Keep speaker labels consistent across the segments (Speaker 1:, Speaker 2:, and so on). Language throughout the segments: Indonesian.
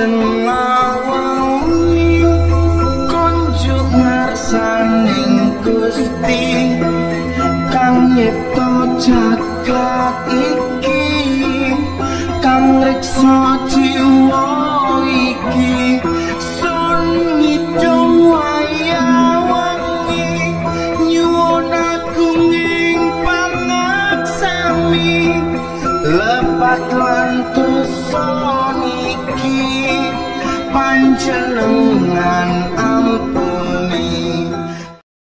Speaker 1: ngawangi kunjuk ngarsaning Gusti kang nyipta jagat iki kang reksa jiwa iki sun ngitung wayawangi nyuwun agunging pangaksami lepat lan dosa niki panjenengan ampuni.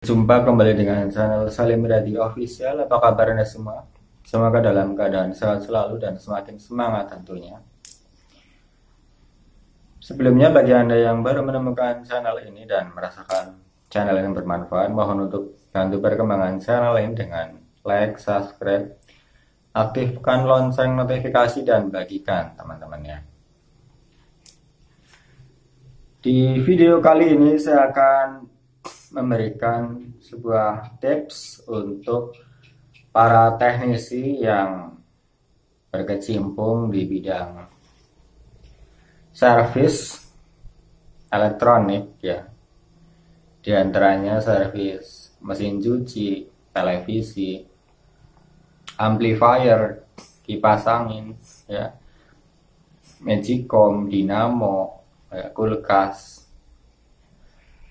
Speaker 2: Jumpa kembali dengan channel Salim Radio Official. Apa kabar Anda semua? Semoga dalam keadaan sehat selalu dan semakin semangat tentunya. Sebelumnya bagi Anda yang baru menemukan channel ini dan merasakan channel yang bermanfaat, mohon untuk bantu perkembangan channel ini dengan like, subscribe, aktifkan lonceng notifikasi dan bagikan teman-temannya. Di video kali ini saya akan memberikan sebuah tips untuk para teknisi yang berkecimpung di bidang servis elektronik ya. Di antaranya servis mesin cuci, televisi, amplifier, kipas angin ya, magicom, dinamo, kulkas,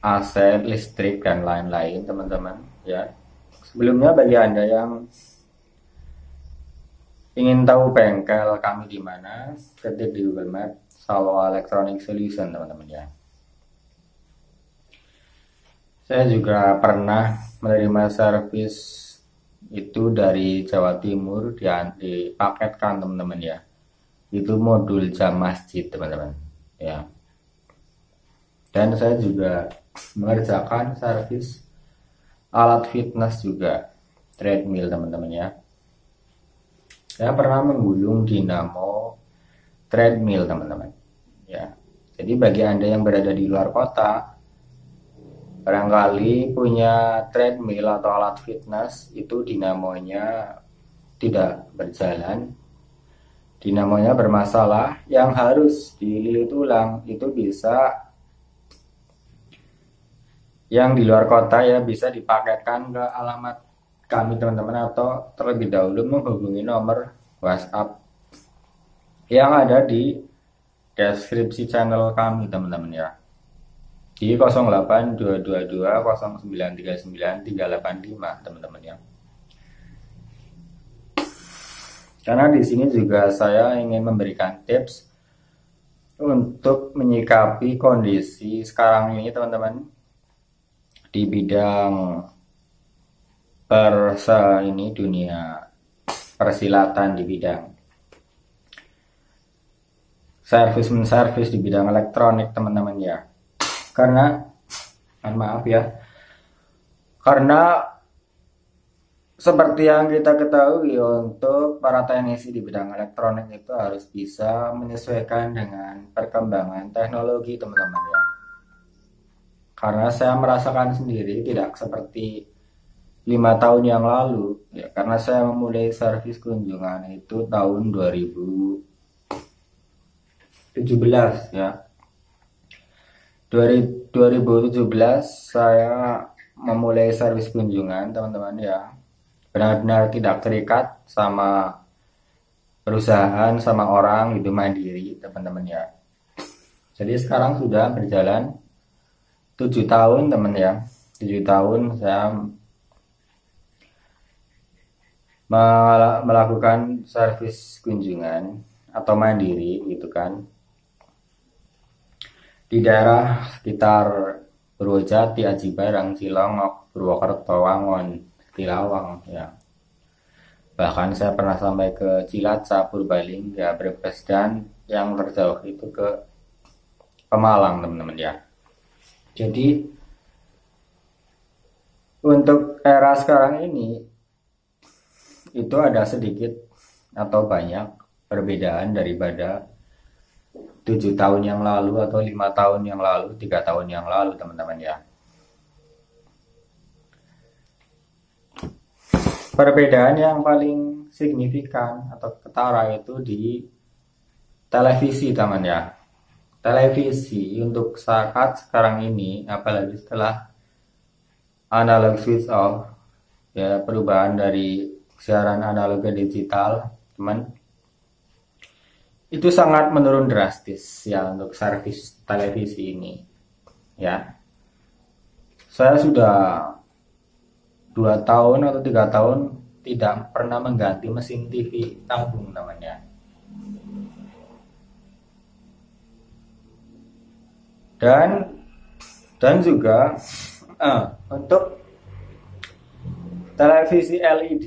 Speaker 2: AC listrik dan lain-lain teman-teman ya. Sebelumnya bagi Anda yang ingin tahu bengkel kami di mana, ketik di Google Map Salwa Electronic Solution teman-teman ya. Saya juga pernah menerima servis itu dari Jawa Timur, dipaketkan teman-teman ya. Itu modul jam masjid teman-teman ya. Dan saya juga mengerjakan servis alat fitness juga, treadmill teman-teman ya. Saya pernah menggulung dinamo treadmill teman-teman ya. Jadi bagi Anda yang berada di luar kota, barangkali punya treadmill atau alat fitness itu dinamonya tidak berjalan, dinamonya bermasalah, yang harus dililit ulang, itu bisa yang di luar kota ya, bisa dipaketkan ke alamat kami teman-teman, atau terlebih dahulu menghubungi nomor WhatsApp yang ada di deskripsi channel kami teman-teman ya, di 082220939 teman-teman ya. Karena di sini juga saya ingin memberikan tips untuk menyikapi kondisi sekarang ini teman-teman, di bidang dunia persilatan, di bidang servis di bidang elektronik teman-teman ya. Karena maaf ya, karena seperti yang kita ketahui, untuk para teknisi di bidang elektronik itu harus bisa menyesuaikan dengan perkembangan teknologi teman-teman ya. Karena saya merasakan sendiri tidak seperti 5 tahun yang lalu ya, karena saya memulai servis kunjungan itu tahun 2017 ya. 2017 saya memulai servis kunjungan teman-teman ya, benar-benar tidak terikat sama perusahaan, sama orang, itu mandiri teman-teman ya. Jadi sekarang sudah berjalan 7 tahun teman ya. 7 tahun saya melakukan servis kunjungan atau mandiri gitu kan, di daerah sekitar Purwojati, Aji Barang, Cilongok, Purwokerto, Wangon, Tilawang ya. Bahkan saya pernah sampai ke Cilacap, Purbalingga, Brebes, dan yang terjauh itu ke Pemalang teman-teman ya. Jadi untuk era sekarang ini itu ada sedikit atau banyak perbedaan daripada 7 tahun yang lalu atau 5 tahun yang lalu, 3 tahun yang lalu teman-teman ya. Perbedaan yang paling signifikan atau ketara itu di televisi teman ya. televisi untuk saat sekarang ini, apalagi setelah analog switch off, ya perubahan dari siaran analog ke digital, teman, itu sangat menurun drastis ya untuk servis televisi ini. Ya, saya sudah 2 tahun atau 3 tahun tidak pernah mengganti mesin TV tabung namanya. Dan juga untuk televisi LED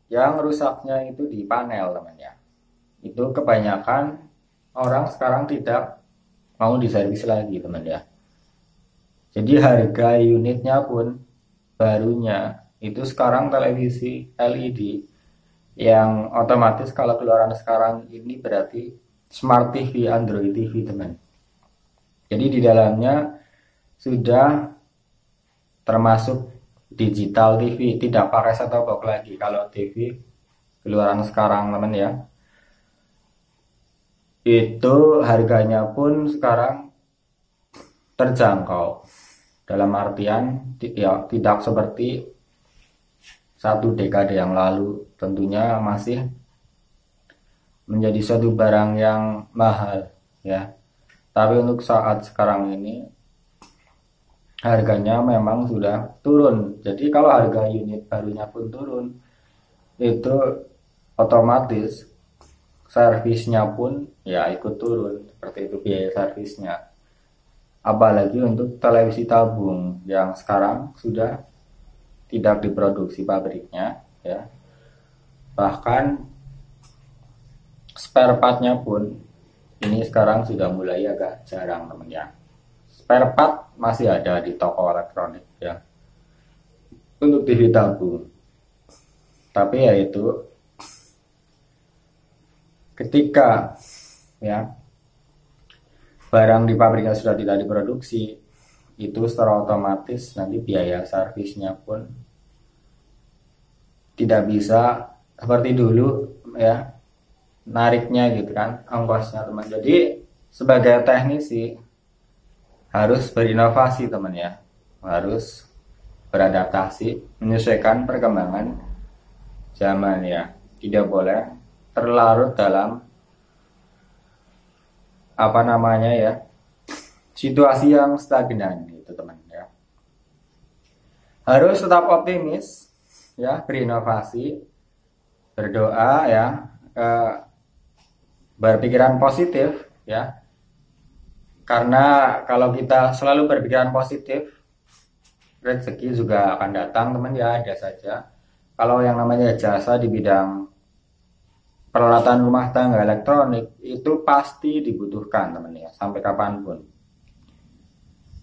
Speaker 2: yang rusaknya itu di panel namanya. Itu kebanyakan orang sekarang tidak mau diservis lagi teman ya. Jadi harga unitnya pun barunya itu sekarang televisi LED yang otomatis kalau keluaran sekarang ini berarti Smart TV, Android TV teman. Jadi di dalamnya sudah termasuk digital TV, tidak pakai set-top box lagi kalau TV keluaran sekarang teman ya. Itu harganya pun sekarang terjangkau, dalam artian ya, tidak seperti 1 dekade yang lalu, tentunya masih menjadi suatu barang yang mahal ya. Tapi untuk saat sekarang ini harganya memang sudah turun. Jadi kalau harga unit barunya pun turun, itu otomatis servisnya pun ya ikut turun, seperti itu biaya servisnya. Apalagi untuk televisi tabung yang sekarang sudah tidak diproduksi pabriknya ya. Bahkan spare partnya pun ini sekarang sudah mulai agak jarang teman ya. Spare part masih ada di toko elektronik ya untuk TV tabung. Tapi ya itu ketika ya barang di pabriknya sudah tidak diproduksi, itu secara otomatis nanti biaya servisnya pun tidak bisa seperti dulu ya, nariknya gitu kan ongkosnya teman. Jadi sebagai teknisi harus berinovasi teman ya, harus beradaptasi menyesuaikan perkembangan zaman ya, tidak boleh terlarut dalam apa namanya ya, situasi yang stagnan gitu teman ya. Harus tetap optimis ya, berinovasi, berdoa ya, berpikiran positif ya. Karena kalau kita selalu berpikiran positif, rezeki juga akan datang teman ya, ada saja. Kalau yang namanya jasa di bidang peralatan rumah tangga elektronik itu pasti dibutuhkan teman ya, sampai kapanpun.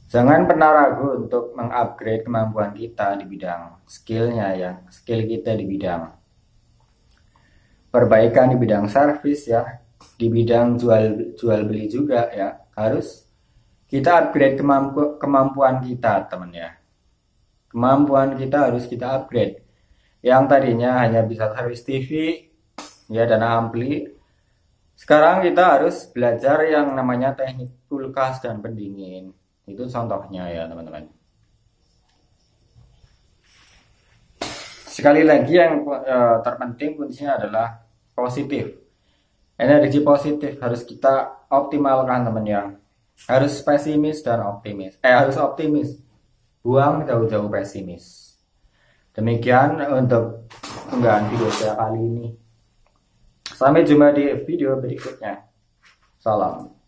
Speaker 2: Jangan pernah ragu untuk mengupgrade kemampuan kita di bidang skillnya ya, skill kita di bidang perbaikan, di bidang servis ya, di bidang jual beli juga ya. Harus kita upgrade kemampuan kita teman ya. Kemampuan kita harus kita upgrade. Yang tadinya hanya bisa servis TV ya dan ampli, sekarang kita harus belajar yang namanya teknik kulkas dan pendingin. Itu contohnya ya teman-teman. Sekali lagi yang terpenting kuncinya adalah positif. Energi positif harus kita optimalkan teman ya. Harus pesimis dan optimis. Harus optimis. Buang jauh-jauh pesimis. Demikian untuk unggahan video saya kali ini. Sampai jumpa di video berikutnya. Salam.